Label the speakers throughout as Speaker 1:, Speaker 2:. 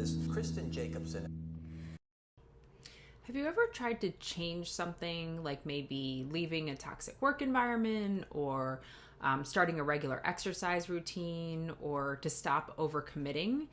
Speaker 1: this. Kristen Jacobson.
Speaker 2: Have you ever tried to change something, like maybe leaving a toxic work environment or starting a regular exercise routine or to stop overcommitting?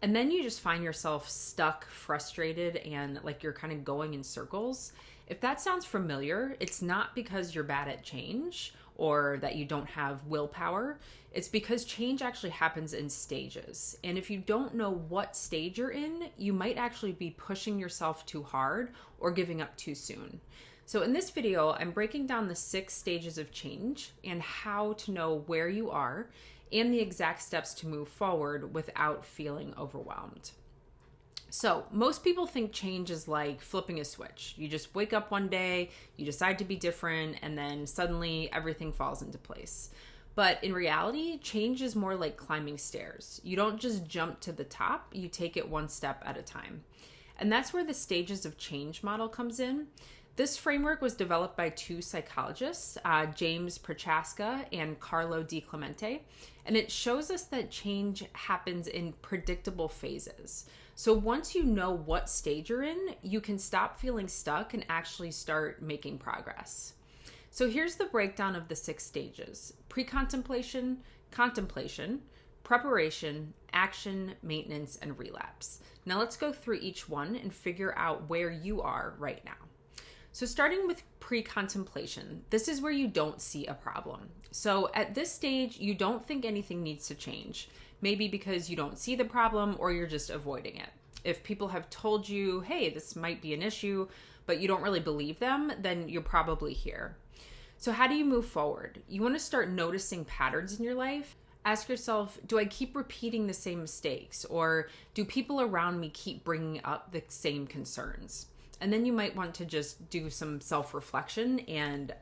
Speaker 2: And then you just find yourself stuck, frustrated, and like you're kind of going in circles. If that sounds familiar, it's not because you're bad at change or that you don't have willpower. It's because change actually happens in stages. And if you don't know what stage you're in, you might actually be pushing yourself too hard or giving up too soon. So in this video, I'm breaking down the 6 stages of change and how to know where you are and the exact steps to move forward without feeling overwhelmed. So most people think change is like flipping a switch. You just wake up one day, you decide to be different, and then suddenly everything falls into place. But in reality, change is more like climbing stairs. You don't just jump to the top, you take it one step at a time. And that's where the stages of change model comes in. This framework was developed by 2 psychologists, James Prochaska and Carlo Di Clemente, and it shows us that change happens in predictable phases. So once you know what stage you're in, you can stop feeling stuck and actually start making progress. So here's the breakdown of the 6 stages: pre-contemplation, contemplation, preparation, action, maintenance, and relapse. Now let's go through each one and figure out where you are right now. So starting with pre-contemplation, this is where you don't see a problem. So at this stage, you don't think anything needs to change, maybe because you don't see the problem or you're just avoiding it. If people have told you, hey, this might be an issue, but you don't really believe them, then you're probably here. So how do you move forward? You want to start noticing patterns in your life. Ask yourself, do I keep repeating the same mistakes? Or do people around me keep bringing up the same concerns? And then you might want to just do some self-reflection and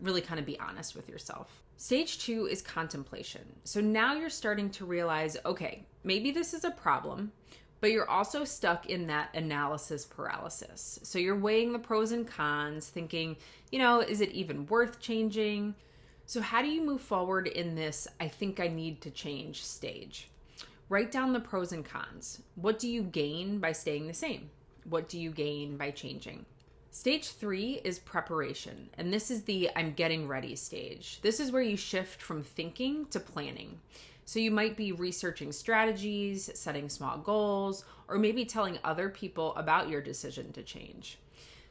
Speaker 2: really kind of be honest with yourself. Stage 2 is contemplation. So now you're starting to realize, okay, maybe this is a problem, but you're also stuck in that analysis paralysis. So you're weighing the pros and cons, thinking, is it even worth changing? So how do you move forward in this I think I need to change stage? Write down the pros and cons. What do you gain by staying the same? What do you gain by changing? Stage 3 is preparation, and this is the I'm getting ready stage. This is where you shift from thinking to planning. So you might be researching strategies, setting small goals, or maybe telling other people about your decision to change.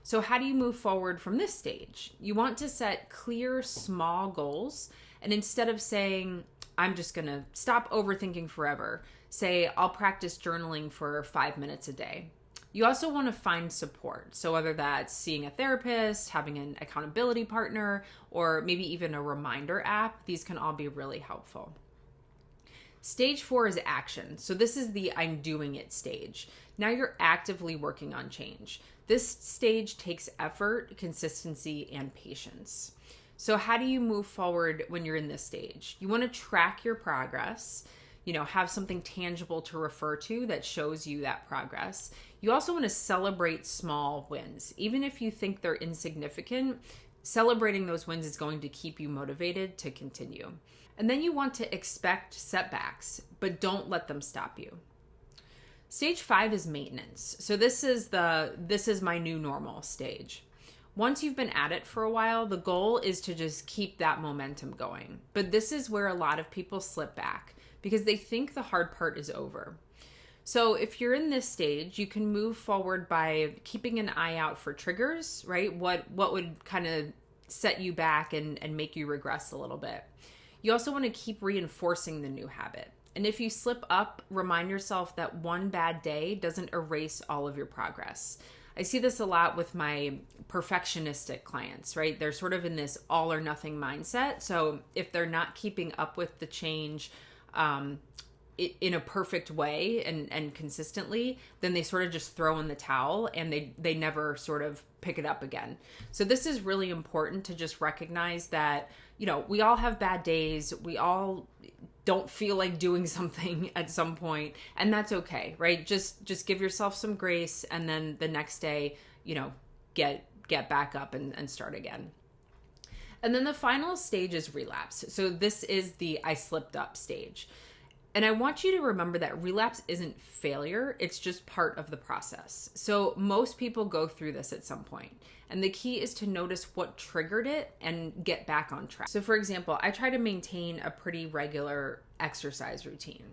Speaker 2: So how do you move forward from this stage? You want to set clear, small goals, and instead of saying, I'm just going to stop overthinking forever, say, I'll practice journaling for 5 minutes a day. You also want to find support. So whether that's seeing a therapist, having an accountability partner, or maybe even a reminder app, these can all be really helpful. Stage 4 is action. So this is the I'm doing it stage. Now you're actively working on change. This stage takes effort, consistency, and patience. So how do you move forward when you're in this stage? You want to track your progress, have something tangible to refer to that shows you that progress. You also want to celebrate small wins. Even if you think they're insignificant, celebrating those wins is going to keep you motivated to continue. And then you want to expect setbacks, but don't let them stop you. Stage 5 is maintenance. So this is my new normal stage. Once you've been at it for a while, the goal is to just keep that momentum going. But this is where a lot of people slip back because they think the hard part is over. So if you're in this stage, you can move forward by keeping an eye out for triggers, right? What would kind of set you back and make you regress a little bit. You also want to keep reinforcing the new habit. And if you slip up, remind yourself that one bad day doesn't erase all of your progress. I see this a lot with my perfectionistic clients, right? They're sort of in this all or nothing mindset. So if they're not keeping up with the change in a perfect way and consistently, then they sort of just throw in the towel and they never sort of pick it up again. So this is really important to just recognize that, we all have bad days. We all don't feel like doing something at some point, and that's okay, right? Just give yourself some grace, and then the next day, get back up and start again. And then the final stage is relapse. So this is the I slipped up stage. And I want you to remember that relapse isn't failure, it's just part of the process. So most people go through this at some point. And the key is to notice what triggered it and get back on track. So for example, I try to maintain a pretty regular exercise routine.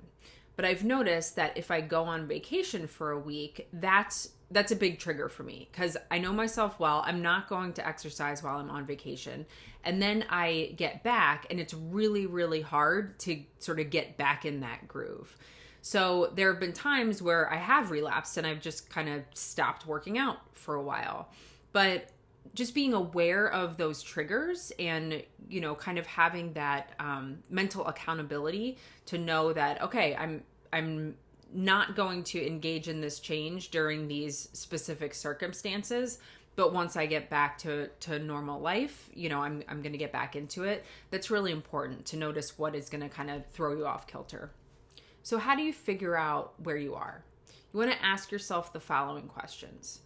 Speaker 2: But I've noticed that if I go on vacation for a week, that's a big trigger for me because I know myself well. I'm not going to exercise while I'm on vacation. And then I get back and it's really, really hard to sort of get back in that groove. So there have been times where I have relapsed and I've just kind of stopped working out for a while. But just being aware of those triggers and, kind of having that mental accountability to know that, okay, I'm not going to engage in this change during these specific circumstances. But once I get back to normal life, I'm going to get back into it. That's really important to notice what is going to kind of throw you off kilter. So how do you figure out where you are? You want to ask yourself the following questions.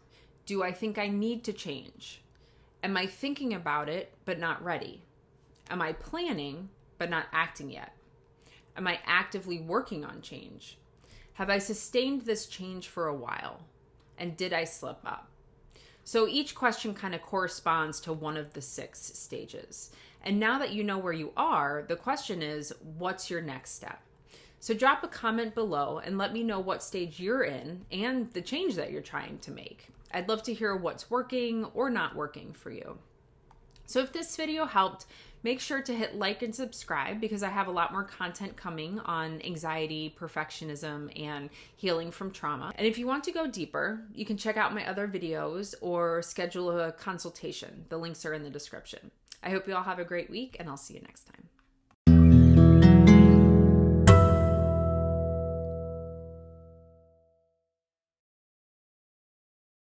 Speaker 2: Do I think I need to change? Am I thinking about it, but not ready? Am I planning, but not acting yet? Am I actively working on change? Have I sustained this change for a while? And did I slip up? So each question kind of corresponds to one of the 6 stages. And now that you know where you are, the question is, what's your next step? So drop a comment below and let me know what stage you're in and the change that you're trying to make. I'd love to hear what's working or not working for you. So if this video helped, make sure to hit like and subscribe because I have a lot more content coming on anxiety, perfectionism, and healing from trauma. And if you want to go deeper, you can check out my other videos or schedule a consultation. The links are in the description. I hope you all have a great week and I'll see you next time.